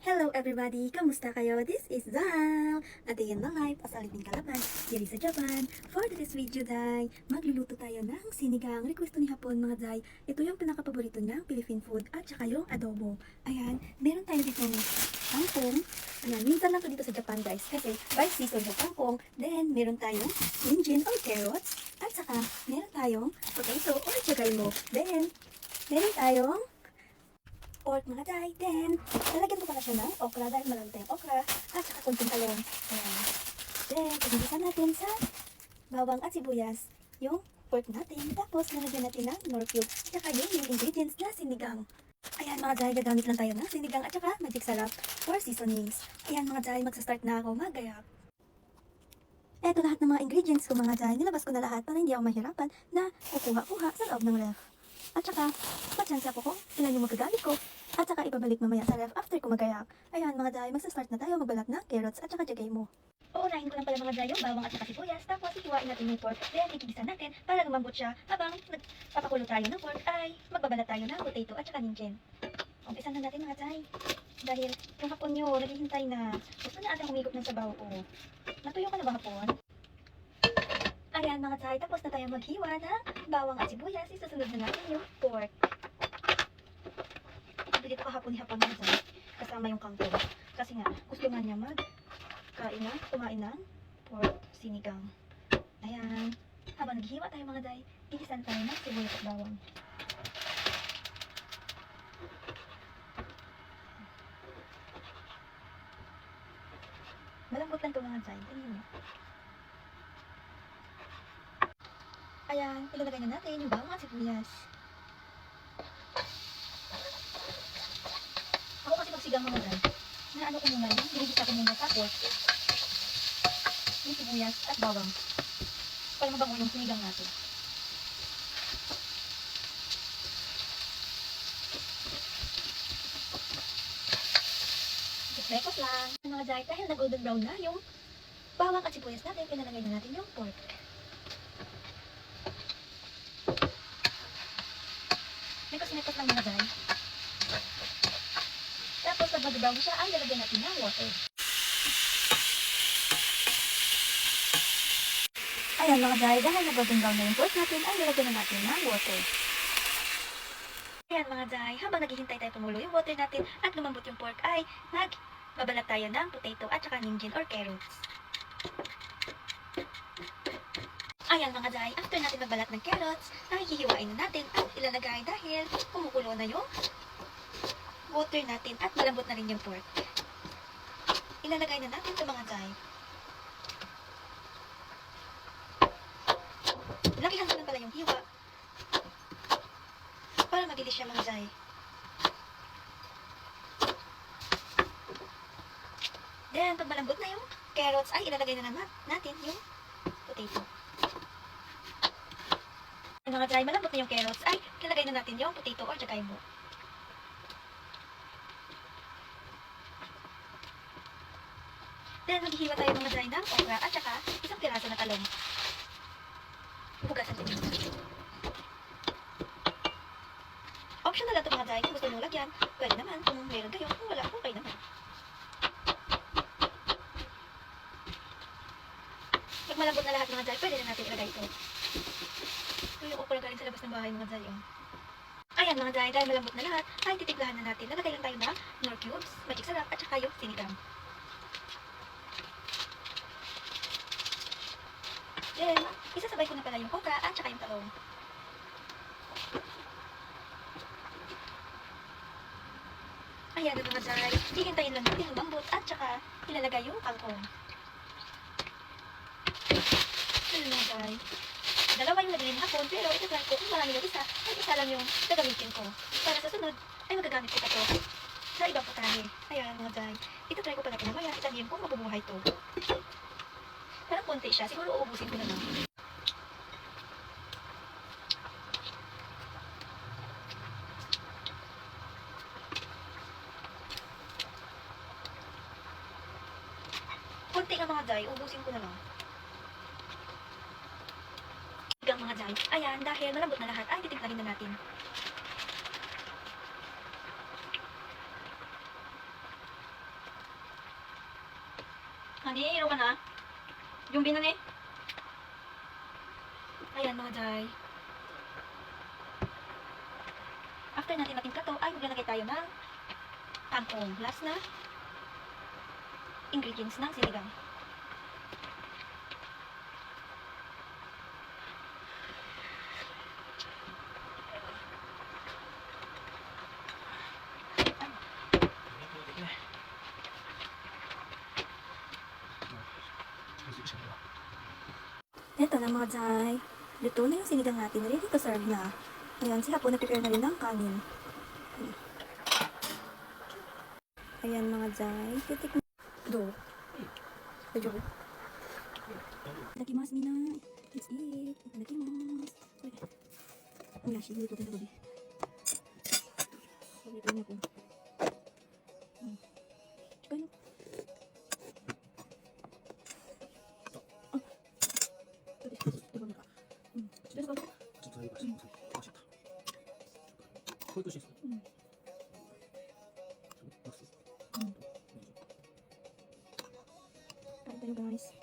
Hello everybody! Kamusta kayo? This is Zal! A day in my life as a living kalaban diri sa Japan. For this video, day, magluluto tayo ng sinigang. Request ni hapon mga day. Ito yung pinaka-paborito niyang Philippine food at saka yung adobo. Ayan, meron tayo dito ng kangkong. Ayan, minsan lang to dito sa Japan guys kasi by season yung kangkong. Then, meron tayong linjin or carrots. At saka, meron tayong potato or chagaymo. Then, meron tayong pork mga day. Then, lalagyan ko pala siya ng okra dahil marami tayong okra at saka kunting talong. Ayan. Then, pagbibisan natin sa bawang at sibuyas yung pork natin. Tapos, lalagyan natin ng nor cube. Tsaka yung ingredients na sinigang. Ayan mga day, gagamit lang tayo ng sinigang at saka magic sarap for seasonings. Ayan mga day, magsa-start na ako magayap. Eto lahat ng mga ingredients ko mga day, nilabas ko na lahat para hindi ako mahirapan na kukuha-kuha sa loob ng ref. At saka, matyansya po ko ilan yung magagamit ko. At saka ibabalik mamaya sa ref after ko magayap. Ayan mga day, magsa-start na tayo magbalat ng carrots at saka jagaymo. Uunahin ko lang pala mga day yung bawang at saka sibuyas. Tapos ihiwain natin yung pork. Then ikigisan natin para lumambot siya. Habang nagpapakulo tayo ng pork ay magbabalat tayo ng potato at saka ninjen. Umpisan na natin mga day. Dahil yung hapon nyo, naghihintay na. Gusto na atang humigop ng sabaw ko. Natuyo ka na ba hapon? Ayan mga day, tapos na tayo maghiwa ng bawang at sibuyas. Isusunod na natin yung pork. Dito kahapon ni hapon mga day, kasama yung kangkong. Kasi nga, gusto nga niya kumain ng pork sinigang. Ayan. Habang naghiwa tayo mga day, igisan tayo ng sibuyas at bawang. Malambot lang ito mga day. Tingnan nyo. Ayan, ilalagay na natin yung bawang at sibuyas. Ako kasi magsigang mga day, na ano ko muna, hinigisa ko muna tapos yung sibuyas at bawang para mabango yung sinigang natin. Breakfast lang. Mga day, dahil nag-golden brown na yung bawang at sibuyas natin, ilalagay na natin yung pork. Mekos-mekos lang mga day. Tapos pag mag-brown siya, ay lalagyan natin ng water. Ayan mga day, dahil nag-golden brown na yung pork natin, ay lalagyan na natin ng water. Ayan mga day, habang naghihintay tayo tumulo yung water natin at lumambot yung pork, ay magbabalat tayo ng potato at saka ninjin or carrots. Ayan mga day, after natin magbalat ng carrots, ay hihiwain na natin at ilalagay dahil kumukulo na yung water natin at malambot na rin yung pork. Ilalagay na natin ito mga day. Lakihan ko lang pala yung hiwa para mabilis siya mga day. Then, pag malambot na yung carrots, ay ilalagay na natin yung potato. Mga day, malambot na yung carrots, ay ilalagay na natin yung potato or jagaymo. Then, maghihiwa tayo mga day ng okra at saka isang piraso na talong. Hugasan din. Optional lang ito mga day, kung gusto nyo lagyan, pwede naman, kung meron kayo, kung wala, okay naman. Pag malambot na lahat mga day, pwede na natin ilagay ito. Ito yung okra galing sa labas ng bahay mga day. Oh. Ayan mga day, dahil malambot na lahat, ay titimplahan na natin. Lalagay lang tayo ng nor cubes, magic sarap, at saka yung sinigang. Then, isasabay ko na pala yung okra at saka yung talong. Ayan na mga day, hihintayin lang natin yung lambot at saka ilalagay yung kangkong. Ayan mga day, dalawa yung nagawin hapon, pero ito try ko kung marami yung isa, ay isa lang yung gagamitin ko. Para sa sunod, ay magagamit ko pa to sa ibang putahe. Ayan mga day, ito try ko pala ito mamaya, itanihin kung mabubuhay to. Parang konti siya, siguro uubusin ko na lang. Konti nga mga day, ubusin ko na lang. Hanggang mga day, ayan, dahil malambot na lahat, ay titimplahin na natin. Honey, hiro ka na. Yung binan eh. Ayan mga day. After natin matimpla to, ay maglalagay tayo ng kangkong. Last na ingredients ng sinigang. Ito na mga day. Luto na yung sinigang natin. Ready to serve na. Ayan, si Hapon nag-prepare na rin ng kanin. Ayan mga day. Titik do. Medyo. Itadakimasu mina. Let's eat. Itadakimasu. Ayan, siya dito tayo gabi. Dito niya po. Tsaka yun. Kain tayo guys.